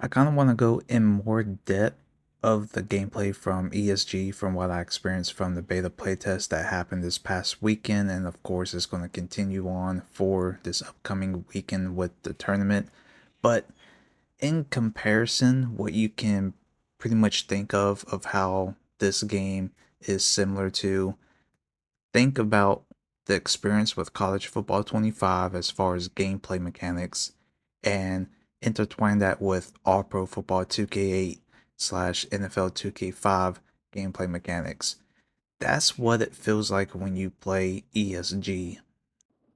I kind of want to go in more depth of the gameplay from ESG from what I experienced from the beta playtest that happened this past weekend, and of course, it's going to continue on for this upcoming weekend with the tournament. But in comparison, what you can pretty much think of how this game is similar to, think about the experience with college football 25 as far as gameplay mechanics and intertwine that with all pro football 2K8 slash NFL 2K5 gameplay mechanics. That's what it feels like when you play ESG.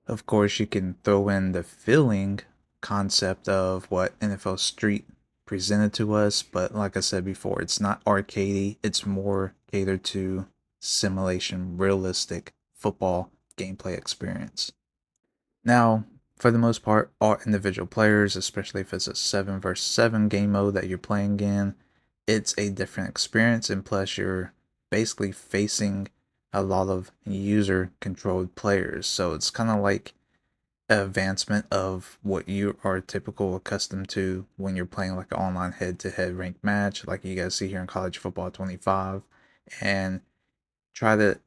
Of course, you can throw in the feeling concept of what NFL Street presented to us, but like I said before, it's not arcadey, it's more catered to simulation, realistic football gameplay experience. Now, for the most part, all individual players, especially if it's a 7 versus 7 game mode that you're playing in, it's a different experience, and plus, you're basically facing a lot of user controlled players. So it's kind of like an advancement of what you are typical accustomed to when you're playing like an online head to head ranked match, like you guys see here in college football 25, and try to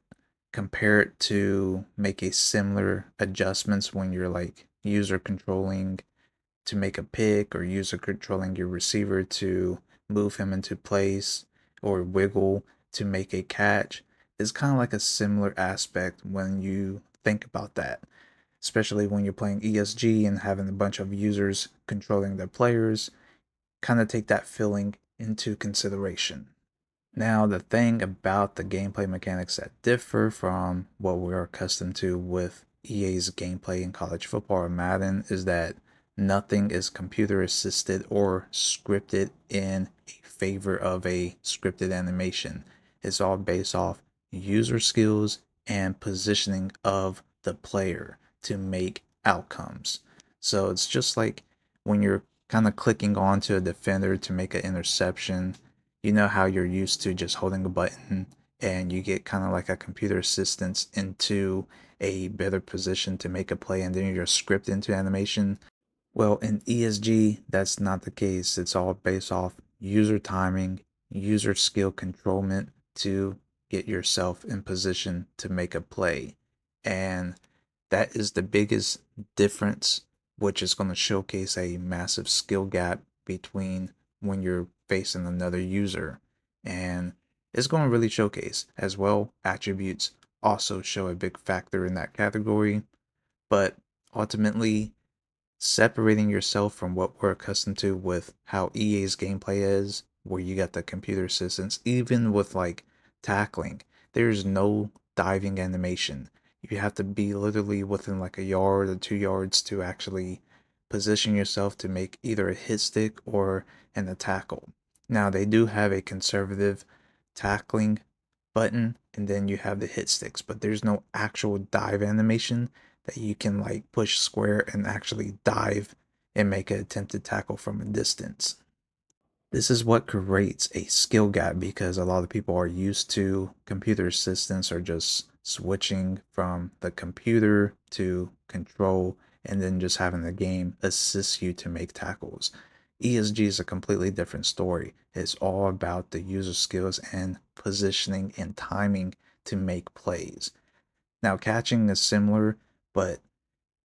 compare it to make a similar adjustments when you're like user controlling to make a pick or user controlling your receiver to move him into place or wiggle to make a catch. It's kind of like a similar aspect when you think about that, especially when you're playing ESG and having a bunch of users controlling their players. Kind of take that feeling into consideration. Now, the thing about the gameplay mechanics that differ from what we're accustomed to with EA's gameplay in college football or Madden is that nothing is computer assisted or scripted in favor of a scripted animation. It's all based off user skills and positioning of the player to make outcomes. So it's just like when you're kind of clicking onto a defender to make an interception, you know how you're used to just holding a button and you get kind of like a computer assistance into a better position to make a play and then you're script into animation. Well, in ESG, that's not the case. It's all based off user timing, user skill controlment to get yourself in position to make a play. And that is the biggest difference, which is going to showcase a massive skill gap between when you're facing another user. And it's going to really showcase as well. Attributes also show a big factor in that category, but ultimately, separating yourself from what we're accustomed to with how EA's gameplay is, where you got the computer assistance, even with like tackling, there's no diving animation. You have to be literally within like a yard or 2 yards to actually position yourself to make either a hit stick or a tackle. Now, they do have a conservative tackling button, and then you have the hit sticks, but there's no actual dive animation that you can like push square and actually dive and make an attempted tackle from a distance. This is what creates a skill gap because a lot of people are used to computer assistants or just switching from the computer to control and then just having the game assist you to make tackles. ESG is a completely different story. It's all about the user skills and positioning and timing to make plays. Now, catching is similar, but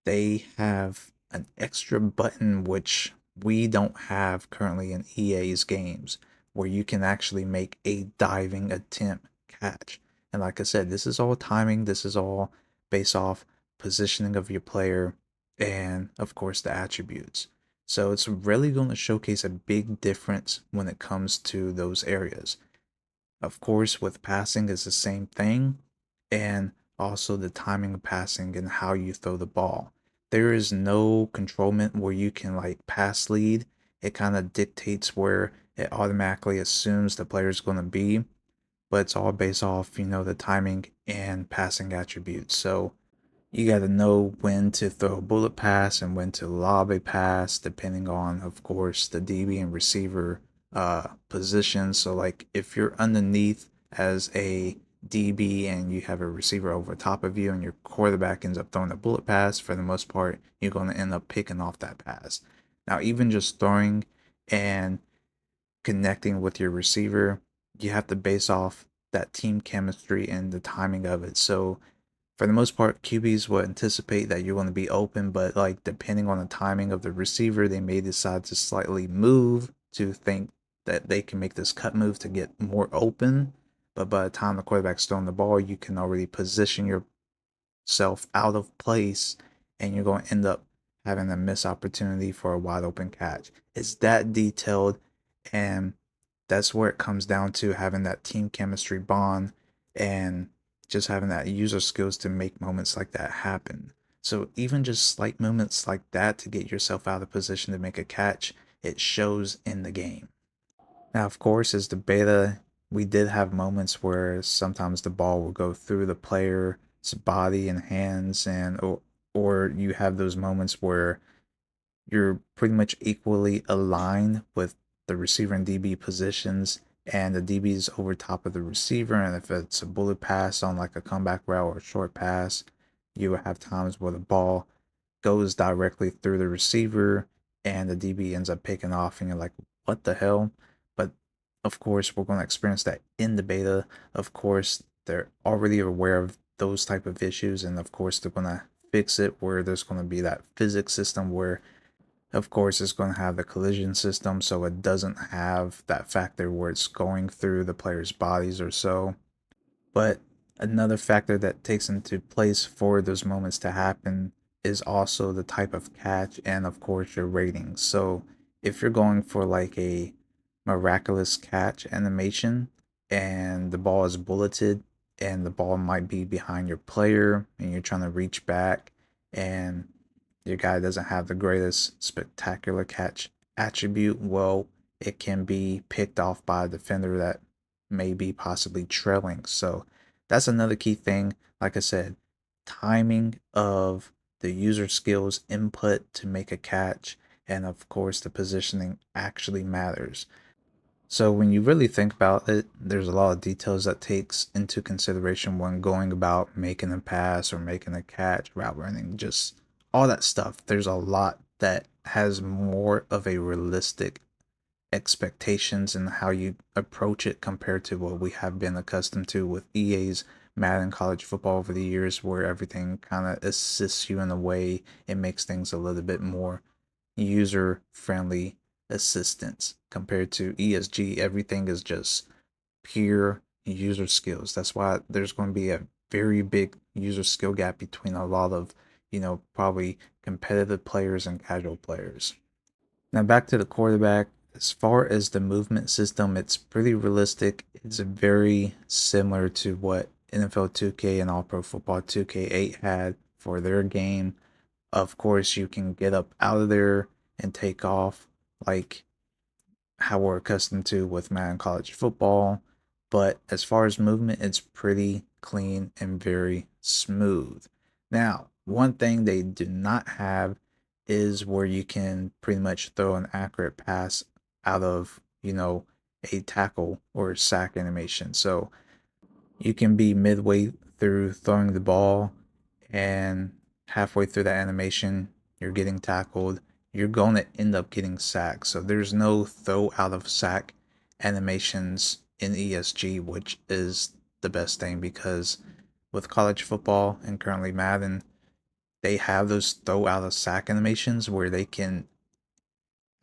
they have an extra button which we don't have currently in EA's games where you can actually make a diving attempt catch. And like I said, this is all timing, this is all based off positioning of your player and of course the attributes. So it's really going to showcase a big difference when it comes to those areas. Of course, with passing is the same thing, and also the timing of passing and how you throw the ball. There is no controlment where you can like pass lead. It kind of dictates where it automatically assumes the player is going to be, but it's all based off, the timing and passing attributes. So you got to know when to throw a bullet pass and when to lob a pass, depending on, of course, the DB and receiver position. So, like, if you're underneath as a DB and you have a receiver over top of you and your quarterback ends up throwing a bullet pass, for the most part, you're going to end up picking off that pass. Now, even just throwing and connecting with your receiver, you have to base off that team chemistry and the timing of it. So for the most part, QBs will anticipate that you're going to be open, but like depending on the timing of the receiver, they may decide to slightly move to think that they can make this cut move to get more open. But by the time the quarterback's throwing the ball, you can already position yourself out of place and you're going to end up having a missed opportunity for a wide open catch. It's that detailed, and that's where it comes down to having that team chemistry bond and just having that user skills to make moments like that happen. So even just slight moments like that to get yourself out of position to make a catch, it shows in the game. Now, of course, as the beta, we did have moments where sometimes the ball will go through the player's body and hands, and or you have those moments where you're pretty much equally aligned with the receiver and DB positions, and the DB is over top of the receiver. And if it's a bullet pass on like a comeback route or a short pass, you will have times where the ball goes directly through the receiver and the DB ends up picking off, and you're like, what the hell? But of course, we're going to experience that in the beta. Of course, they're already aware of those type of issues, and of course, they're going to fix it where there's going to be that physics system where of course, it's going to have the collision system, so it doesn't have that factor where it's going through the players' bodies or so. But another factor that takes into place for those moments to happen is also the type of catch and, of course, your ratings. So if you're going for like a miraculous catch animation and the ball is bulleted and the ball might be behind your player and you're trying to reach back and your guy doesn't have the greatest spectacular catch attribute, well, it can be picked off by a defender that may be possibly trailing. So that's another key thing. Like I said, timing of the user skills input to make a catch, and of course, the positioning actually matters. So when you really think about it, there's a lot of details that takes into consideration when going about making a pass or making a catch, route running, just all that stuff. There's a lot that has more of a realistic expectations and how you approach it compared to what we have been accustomed to with EA's Madden college football over the years, where everything kind of assists you in a way it makes things a little bit more user friendly assistance compared to ESG. Everything is just pure user skills. That's why there's going to be a very big user skill gap between a lot of, probably competitive players and casual players. Now back to the quarterback. As far as the movement system, it's pretty realistic. It's very similar to what NFL 2K and All Pro Football 2K8 had for their game. Of course, you can get up out of there and take off like how we're accustomed to with Madden College Football. But as far as movement, it's pretty clean and very smooth. Now, one thing they do not have is where you can pretty much throw an accurate pass out of, a tackle or sack animation. So you can be midway through throwing the ball and halfway through that animation, you're getting tackled. You're going to end up getting sacked. So there's no throw out of sack animations in ESG, which is the best thing because with college football and currently Madden, they have those throw out of sack animations where they can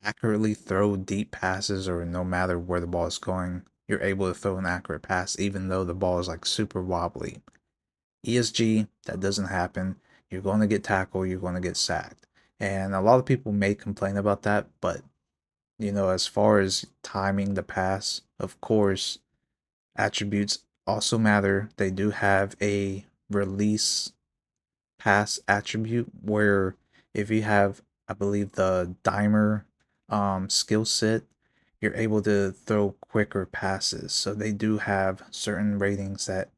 accurately throw deep passes or no matter where the ball is going, you're able to throw an accurate pass even though the ball is like super wobbly. ESG, that doesn't happen. You're going to get tackled, you're going to get sacked. And a lot of people may complain about that, but as far as timing the pass, of course, attributes also matter. They do have a release pass attribute where if you have, I believe, the dimer skill set, you're able to throw quicker passes. So they do have certain ratings that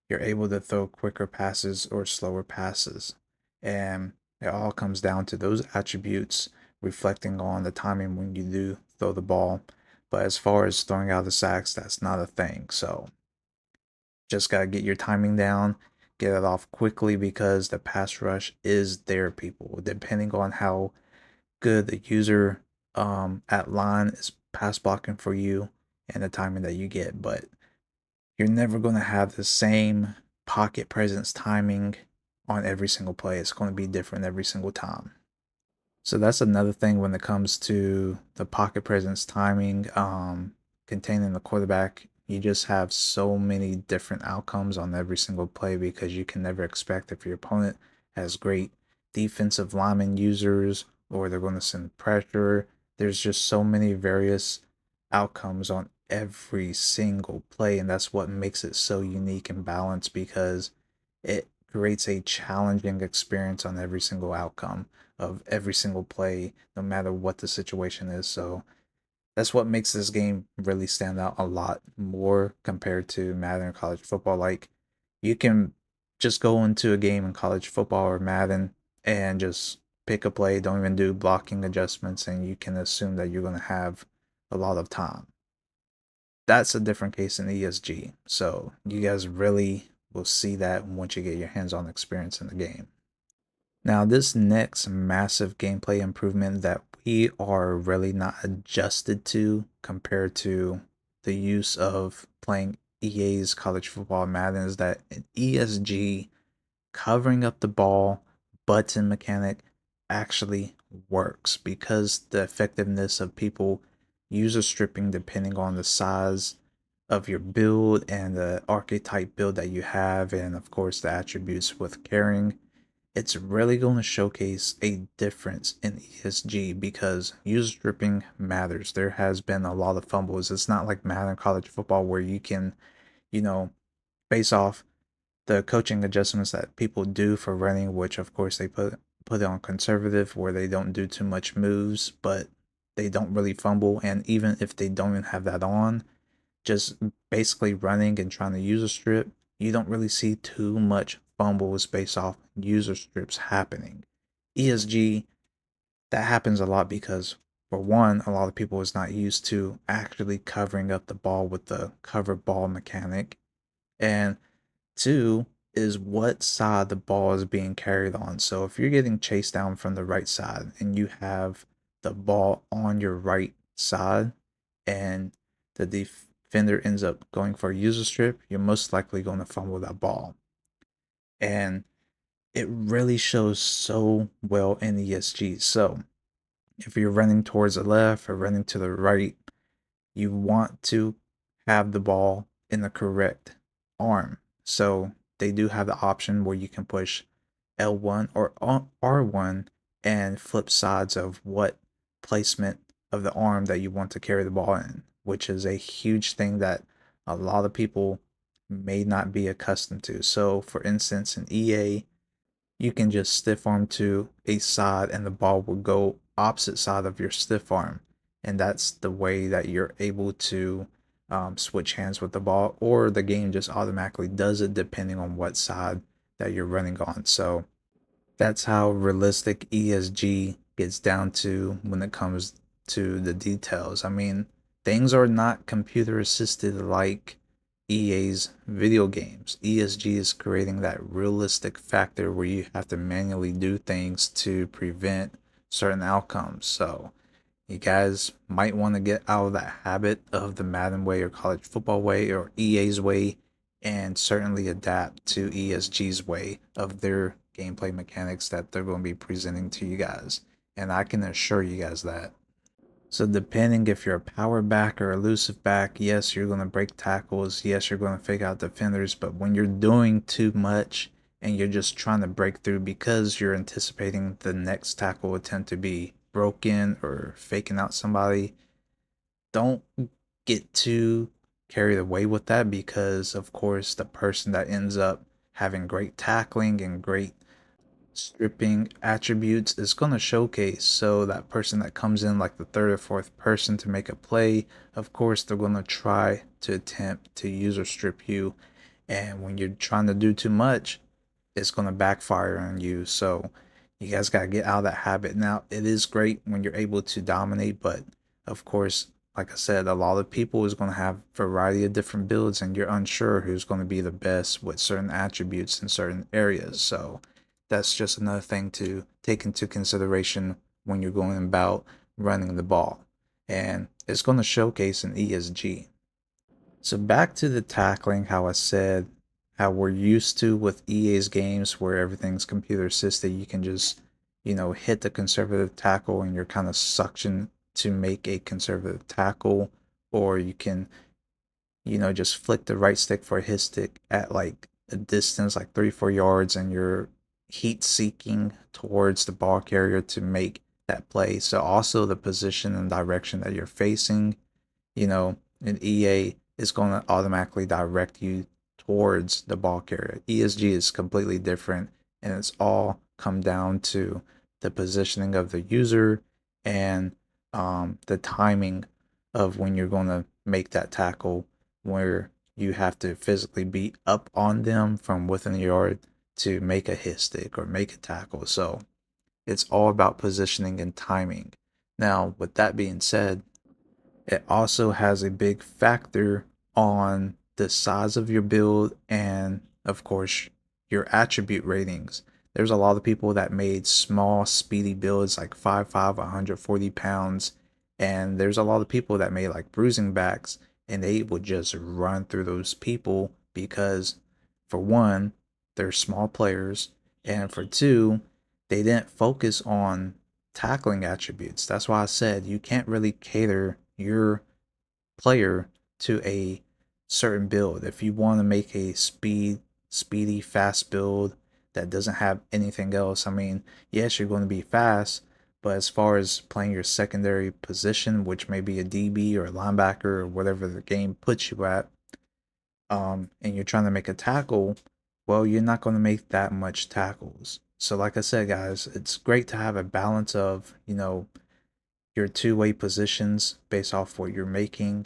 you're able to throw quicker passes or slower passes. And it all comes down to those attributes reflecting on the timing when you do throw the ball. But as far as throwing out the sacks, that's not a thing. So just got to get your timing down, get it off quickly because the pass rush is there, people. Depending on how good the user at line is pass blocking for you and the timing that you get, but you're never going to have the same pocket presence timing on every single play. It's going to be different every single time. So that's another thing when it comes to the pocket presence timing, containing the quarterback. You just have so many different outcomes on every single play because you can never expect if your opponent has great defensive lineman users or they're going to send pressure. There's just so many various outcomes on every single play, and that's what makes it so unique and balanced because it creates a challenging experience on every single outcome of every single play, no matter what the situation is. So that's what makes this game really stand out a lot more compared to Madden or college football. Like, you can just go into a game in college football or Madden and just pick a play, don't even do blocking adjustments, and you can assume that you're going to have a lot of time. That's a different case in ESG. So you guys really will see that once you get your hands on experience in the game. Now, this next massive gameplay improvement that we are really not adjusted to compared to the use of playing EA's college football Madden is that in ESG, covering up the ball button mechanic actually works because the effectiveness of people user stripping depending on the size of your build and the archetype build that you have, and of course the attributes with carrying, it's really going to showcase a difference in ESG because user stripping matters. There has been a lot of fumbles. It's not like Madden college football where you can, you know, base off the coaching adjustments that people do for running, which of course they put it on conservative where they don't do too much moves, but they don't really fumble. And even if they don't even have that on, just basically running and trying to use a strip, you don't really see too much fumbles based off user strips happening. ESG, that happens a lot because for one, a lot of people is not used to actually covering up the ball with the cover ball mechanic. And two is what side the ball is being carried on. So if you're getting chased down from the right side and you have the ball on your right side and the defender ends up going for a user strip, you're most likely going to fumble that ball. And it really shows so well in ESG. So if you're running towards the left or running to the right, you want to have the ball in the correct arm. So they do have the option where you can push L1 or R1 and flip sides of what placement of the arm that you want to carry the ball in, which is a huge thing that a lot of people may not be accustomed to. So, for instance, in EA, you can just stiff arm to a side and the ball will go opposite side of your stiff arm. And that's the way that you're able to switch hands with the ball, or the game just automatically does it depending on what side that you're running on. So that's how realistic ESG gets down to when it comes to the details. I mean, things are not computer assisted like EA's video games. ESG is creating that realistic factor where you have to manually do things to prevent certain outcomes. So, you guys might want to get out of that habit of the Madden way or college football way or EA's way and certainly adapt to ESG's way of their gameplay mechanics that they're going to be presenting to you guys. And I can assure you guys that. So depending if you're a power back or elusive back, yes, you're going to break tackles. Yes, you're going to fake out defenders. But when you're doing too much and you're just trying to break through because you're anticipating the next tackle attempt to be broken or faking out somebody, don't get too carried away with that because, of course, the person that ends up having great tackling and great stripping attributes is going to showcase. So that person that comes in like the third or fourth person to make a play, of course they're going to try to attempt to user strip you, and when you're trying to do too much, it's going to backfire on you. So you guys got to get out of that habit. Now, it is great when you're able to dominate, but of course, like I said, a lot of people is going to have a variety of different builds and you're unsure who's going to be the best with certain attributes in certain areas. So that's just another thing to take into consideration when you're going about running the ball. And it's going to showcase in ESG. So back to the tackling, how I said how we're used to with EA's games where everything's computer assisted, you can just, hit the conservative tackle and you're kind of suction to make a conservative tackle, or you can, just flick the right stick for a hit stick at like a distance like 3, 4 yards, and you're heat seeking towards the ball carrier to make that play. So also the position and direction that you're facing, and EA is going to automatically direct you towards the ball carrier. ESG is completely different, and it's all come down to the positioning of the user and the timing of when you're going to make that tackle, where you have to physically be up on them from within the yard to make a hit stick or make a tackle. So it's all about positioning and timing. Now, with that being said, it also has a big factor on the size of your build and, of course, your attribute ratings. There's a lot of people that made small, speedy builds like 5'5", 140 pounds, and there's a lot of people that made like bruising backs, and they would just run through those people because, for one, they're small players, and for two, they didn't focus on tackling attributes. That's why I said you can't really cater your player to a certain build. If you want to make a speedy, fast build that doesn't have anything else, I mean, yes, you're going to be fast, but as far as playing your secondary position, which may be a DB or a linebacker or whatever the game puts you at, and you're trying to make a tackle, well, you're not going to make that much tackles. So, like I said, guys, it's great to have a balance of, your two-way positions based off what you're making.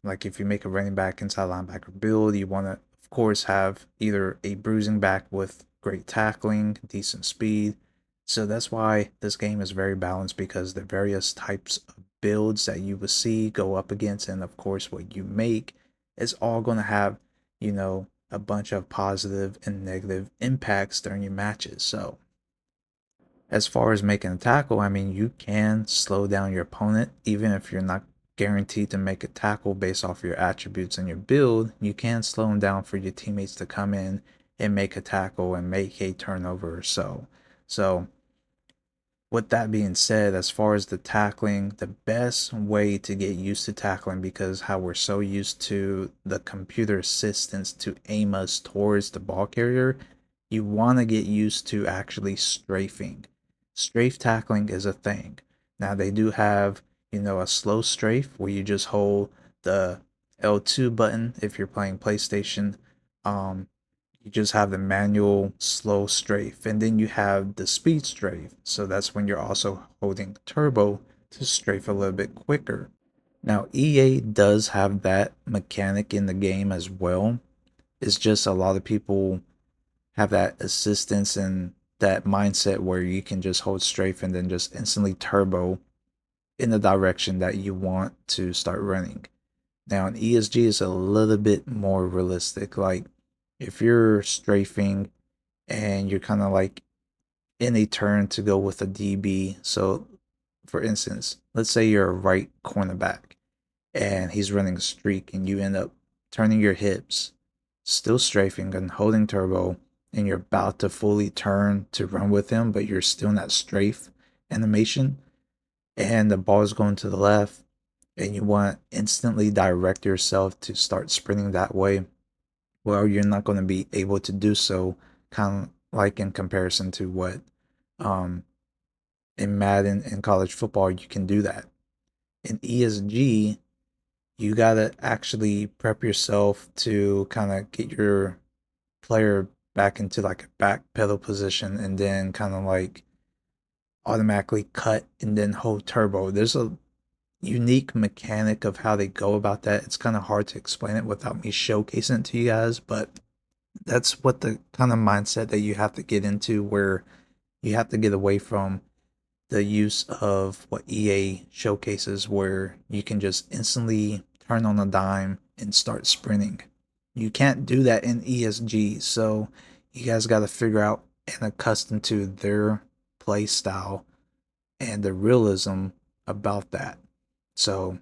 Like if you make a running back inside linebacker build, you want to, of course, have either a bruising back with great tackling, decent speed. So that's why this game is very balanced, because the various types of builds that you will see go up against, and of course what you make, is all going to have, a bunch of positive and negative impacts during your matches. So as far as making a tackle, I mean, you can slow down your opponent, even if you're not guaranteed to make a tackle based off your attributes and your build. You can slow them down for your teammates to come in and make a tackle and make a turnover or so. So, with that being said, as far as the tackling, the best way to get used to tackling, because how we're so used to the computer assistance to aim us towards the ball carrier, you want to get used to actually strafing. Strafe tackling is a thing. Now, they do have, a slow strafe where you just hold the L2 button if you're playing PlayStation. Um, you just have the manual slow strafe, and then you have the speed strafe. So that's when you're also holding turbo to strafe a little bit quicker. Now, EA does have that mechanic in the game as well. It's just a lot of people have that assistance and that mindset where you can just hold strafe and then just instantly turbo in the direction that you want to start running. Now, in ESG is a little bit more realistic. Like if you're strafing and you're kind of like in a turn to go with a DB. So, for instance, let's say you're a right cornerback and he's running a streak, and you end up turning your hips, still strafing and holding turbo, and you're about to fully turn to run with him, but you're still in that strafe animation, and the ball is going to the left, and you want to instantly direct yourself to start sprinting that way. Well, you're not going to be able to do so, kind of like in comparison to what um, in Madden and college football, you can do that. In ESG, you got to actually prep yourself to kind of get your player back into like a back pedal position, and then kind of like automatically cut and then hold turbo. There's a unique mechanic of how they go about that. It's kind of hard to explain it without me showcasing it to you guys, but that's what the kind of mindset that you have to get into, where you have to get away from the use of what EA showcases, where you can just instantly turn on a dime and start sprinting. You can't do that in ESG, so you guys got to figure out and accustom to their play style and the realism about that. So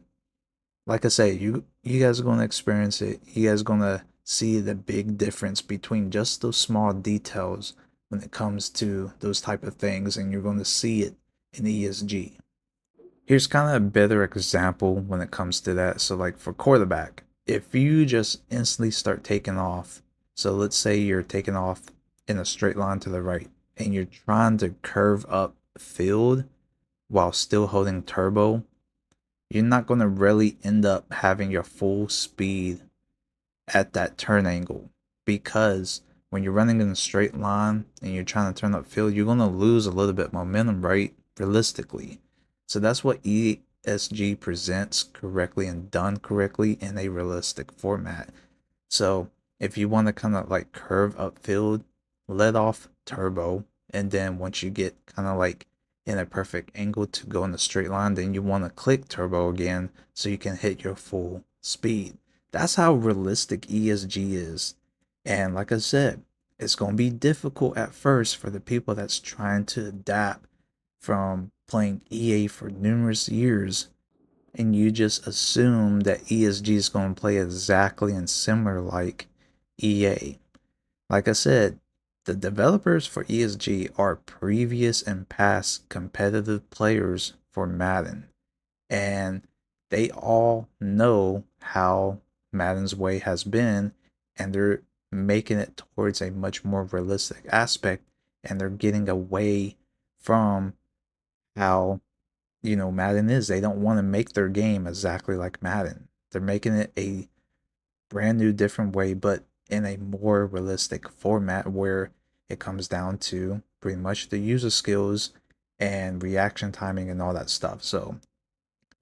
like I say, you guys are gonna experience it. You guys are gonna see the big difference between just those small details when it comes to those type of things, and you're gonna see it in ESG. Here's kind of a better example when it comes to that. So, like for quarterback, if you just instantly start taking off, so let's say you're taking off in a straight line to the right, and you're trying to curve up field while still holding turbo, you're not going to really end up having your full speed at that turn angle, because when you're running in a straight line and you're trying to turn upfield, you're going to lose a little bit of momentum, right? Realistically. So that's what ESG presents correctly and done correctly in a realistic format. So if you want to kind of like curve upfield, let off turbo, and then once you get kind of like in a perfect angle to go in a straight line, then you want to click turbo again so you can hit your full speed. That's how realistic ESG is. And like I said, it's going to be difficult at first for the people that's trying to adapt from playing EA for numerous years, and you just assume that ESG is going to play exactly and similar like EA. Like I said, the developers for ESG are previous and past competitive players for Madden, and they all know how Madden's way has been, and they're making it towards a much more realistic aspect, and they're getting away from how Madden is. They don't want to make their game exactly like Madden. They're making it a brand new, different way, but in a more realistic format where it comes down to pretty much the user skills and reaction timing and all that stuff. So,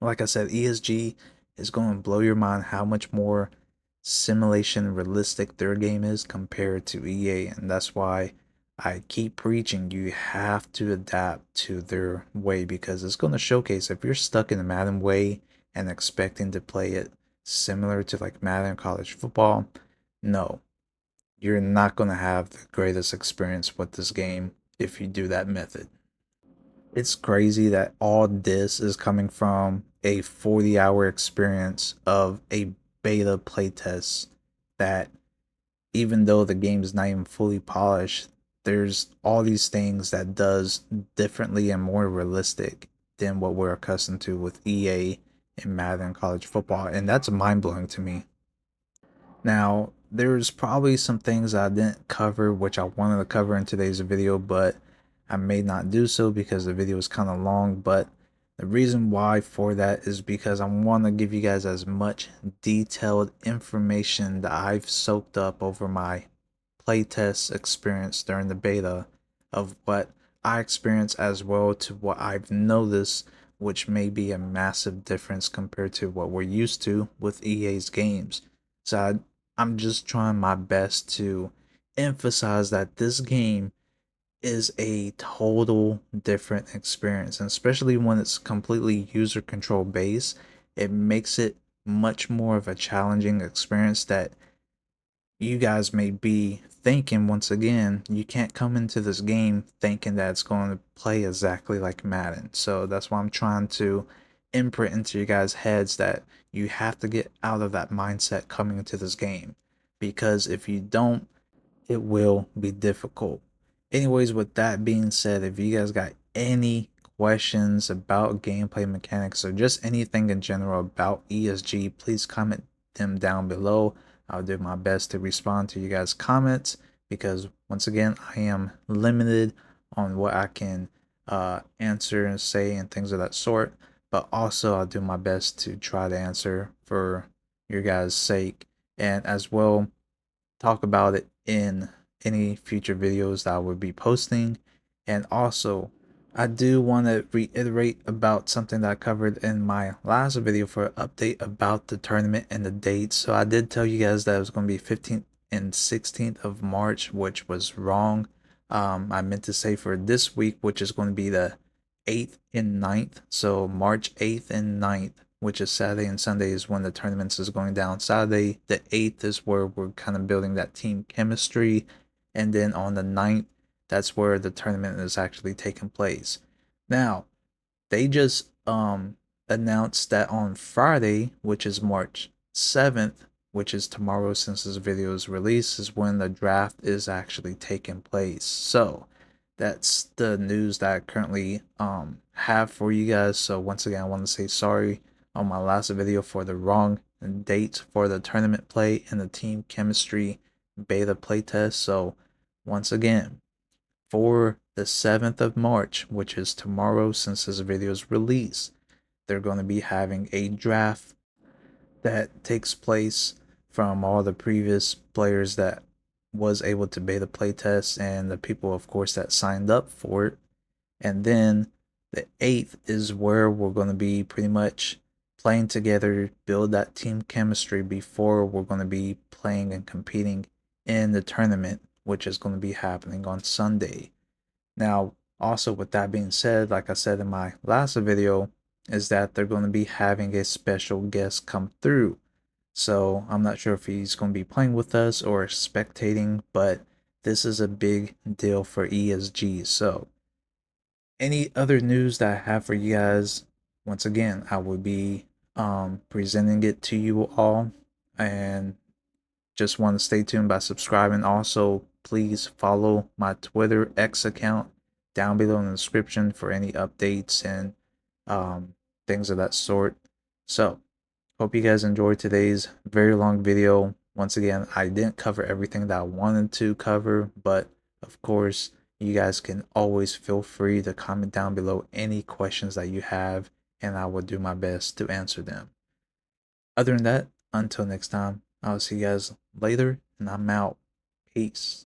like I said, ESG is going to blow your mind how much more simulation realistic their game is compared to EA, and that's why I keep preaching you have to adapt to their way, because it's going to showcase if you're stuck in the Madden way and expecting to play it similar to like Madden college football. No, you're not going to have the greatest experience with this game if you do that method. It's crazy that all this is coming from a 40-hour experience of a beta playtest, that even though the game is not even fully polished, there's all these things that does differently and more realistic than what we're accustomed to with EA and Madden college football, and that's mind-blowing to me. Now, there's probably some things I didn't cover which I wanted to cover in today's video, but I may not do so because the video is kind of long. But the reason why for that is because I want to give you guys as much detailed information that I've soaked up over my playtest experience during the beta, of what I experienced as well to what I've noticed, which may be a massive difference compared to what we're used to with EA's games. So I'm just trying my best to emphasize that this game is a total different experience, and especially when it's completely user control based, it makes it much more of a challenging experience that you guys may be thinking. Once again, you can't come into this game thinking that it's going to play exactly like Madden. So that's why I'm trying to imprint into you guys' heads that you have to get out of that mindset coming into this game. Because if you don't, it will be difficult. Anyways, with that being said, if you guys got any questions about gameplay mechanics or just anything in general about ESG, please comment them down below. I'll do my best to respond to you guys' comments, because once again, I am limited on what I can answer and say and things of that sort. But also, I'll do my best to try to answer for your guys' sake, and as well talk about it in any future videos that I will be posting. And also, I do want to reiterate about something that I covered in my last video for an update about the tournament and the dates. So I did tell you guys that it was going to be 15th and 16th of March, which was wrong. I meant to say for this week, which is going to be the 8th and 9th. So March 8th and 9th, which is Saturday and Sunday, is when the tournaments is going down. Saturday the 8th is where we're kind of building that team chemistry, and then on the 9th, that's where the tournament is actually taking place. Now, they just announced that on Friday, which is March 7th, which is tomorrow since this video is released, is when the draft is actually taking place. So that's the news that I currently have for you guys. So once again, I want to say sorry on my last video for the wrong date for the tournament play and the team chemistry beta playtest. So once again, for the 7th of March, which is tomorrow since this video is released, they're going to be having a draft that takes place from all the previous players that was able to beta playtest and the people, of course, that signed up for it. And then the 8th is where we're going to be pretty much playing together, build that team chemistry before we're going to be playing and competing in the tournament, which is going to be happening on Sunday. Now, also with that being said, like I said in my last video, is that they're going to be having a special guest come through. So I'm not sure if he's going to be playing with us or spectating, but this is a big deal for ESG. So any other news that I have for you guys, once again, I will be presenting it to you all, and just want to stay tuned by subscribing. Also, please follow my Twitter X account down below in the description for any updates and things of that sort. So, hope you guys enjoyed today's very long video. Once again, I didn't cover everything that I wanted to cover, but of course, you guys can always feel free to comment down below any questions that you have, and I will do my best to answer them. Other than that, until next time, I'll see you guys later, and I'm out. Peace.